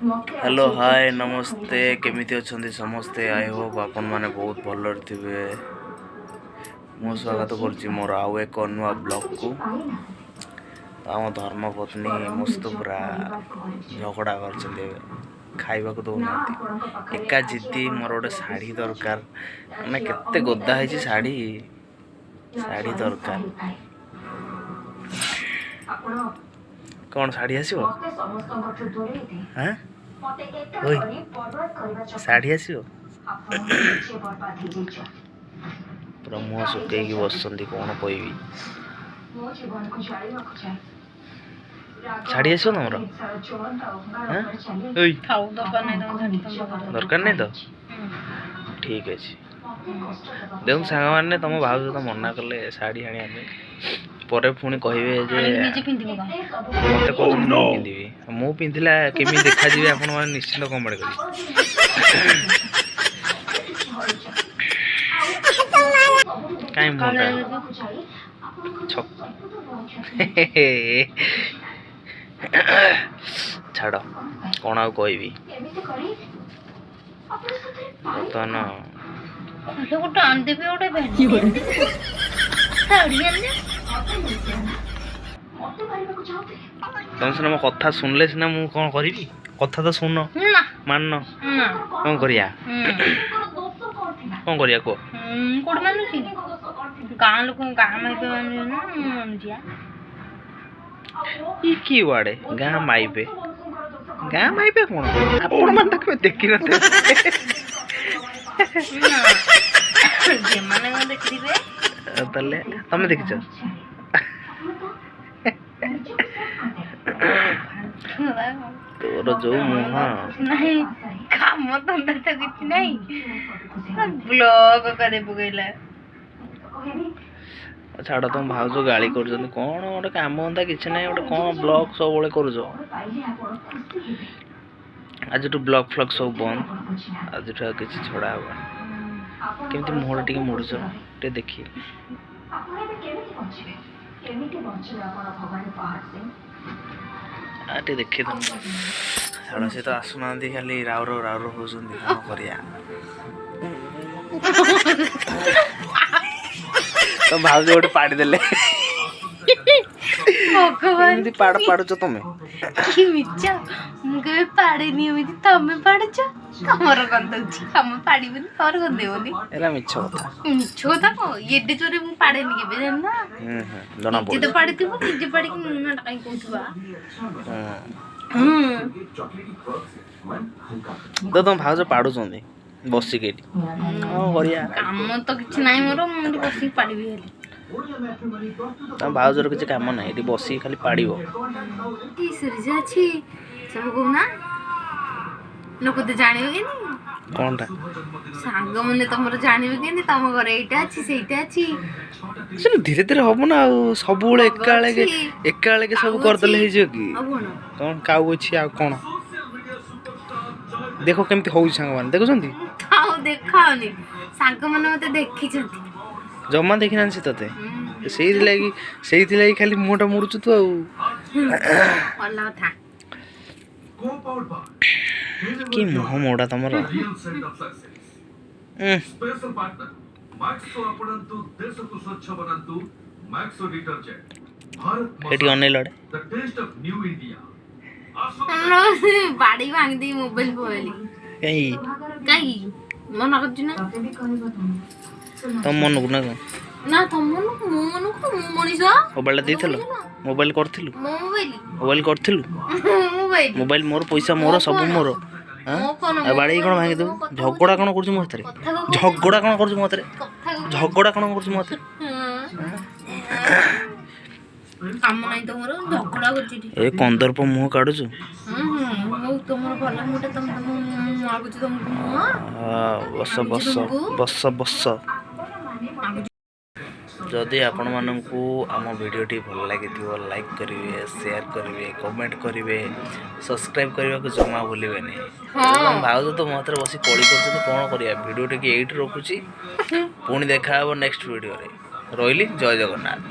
Hello hi नमस्ते केमिति अछंती समस्ते आई होप आपण माने बहुत भलर थिबे। मो स्वागत करछि मोर आउ एक नुआ ब्लॉग को। आम धर्मपत्नी मस्त पूरा झगड़ा करछन्ते खाइबा को दउना एका जिद्दी मोर गोटे साड़ी दरकार माने केते गद्दा है साड़ी साड़ी दरकार कौन साड़ी आसीबो हां ओए साड़ी आसीबो पूरा मुँह सुकैकी बसछन्ती कौन कहबी साड़ी आसीबो तमरो हां ओए खाऊ दरकार नहीं तो ठीक अछि देखो सांग माने तुम भाव तो मना कले साड़ी आनी आमे परे पुणी कहबे जे मते कहू मु पिंधिबी मु पिंधिला केमी देखा जिवे आपण माने निश्चित कमेंट करी काई मोटा छाड़ कौन आ कहबी बर्तमान गोटे आनदेवी गोटे साड़ी आने तुम सिना मो कथा सुनले सिना मु कौन करी कथा तो सुन मान कौन करिया कौन करिया को कोड मानुची गाँ लोक गाँ माइपे मानु ना मानुचिया ई की वाडे गाँ माइपे कौन आपण मान तक देखि नते जे माने देखिबे तले तमे देखिछ तोर जो मुह नहीं काम धंदा तो किछ नहीं ब्लॉग करे पकैला छाड़ तुम भाउज गाड़ी कर कौन गोटे काम धंदा किसी ना गोटे कौन ब्लॉग सब बड़े कर आज ब्लॉग फ्लॉग सब बंद आज किसी छड़ा हम केमती मुहर टे मुड़ुच टे देखी टे देखी तुम छाड़ से तो आसुना खाली राउर होती कौन करिया तो भाउज गोटे पाड़ी देले भगवान पाड़ पाड़ुच तुम कि मिच्छा मुझे पाड़े नहीं एमती तमे पाड़ुच तमर गंदउची हम पाड़ीबनी तमर गंदेबनी एला मिछ कथा मिछ कथा को एडे जोरे मु पाड़े नहीं केबे जानना जना पड़ जे तो पाड़ीथिबो निजे पाड़ी कि मुना काई कहथुबा तो तुम भाउज पाड़ुचंदी बसी के हां करिया काम तो किछ नाही मोर मुंडी बसी पाड़ीबी हेली तुम भाउजर किछ काम नाही एटी बसी खाली पाड़ीबो की सरी जाछि सब को ना लोक तो जानिबे के नहीं कोनटा सांग मने तमरो जानिबे के नहीं तम घर एटा अछि सेटा अछि सुन धीरे धीरे हबो ना सब बेले एकाळे के सब कर दले हे जे की कोन काउ अछि आ कोन देखो केमती होउ सांग मान देखुछंती आउ देखाओनी सांग मने मते देखि छथि जम्मा देखि नान से तते सेही लागी खाली मोटा मुड़ुछु तो वाला था की मुह मोड़ा तमरो एटी अनै लड़े बाड़ी भांग दी मोबाइल बोली कई मन करछु ना तम मन गुना ना तम मन को मनीष मोबाइल देथिलो मोबाइल करथिलु मोबाइल करथिलु मोबाइल मोर पैसा मोर सब मोर हां बाड़ी कोन भांगी दो झगड़ा कोन करछु मो हतरे झगड़ा कोन करछु मो हतरे झगड़ा कोन करछु मो हतरे काम नाही तो मोर झगड़ा करछि ए कंदर प मुह काढुछु मो तमर भला मोटा तम आगुछु तम बस बस बस बस जदि आपण मानकू आम वीडियोटी भल लगी लाइक करेंगे शेयर करेंगे कमेंट करेंगे सब्सक्राइब करने को जमा भूलें भाउज तो मत बस कड़ी कर कौन करिया वीडियोटी एट रखुची पुणी देखा नेक्स्ट वीडियो रे रही जय जगन्नाथ।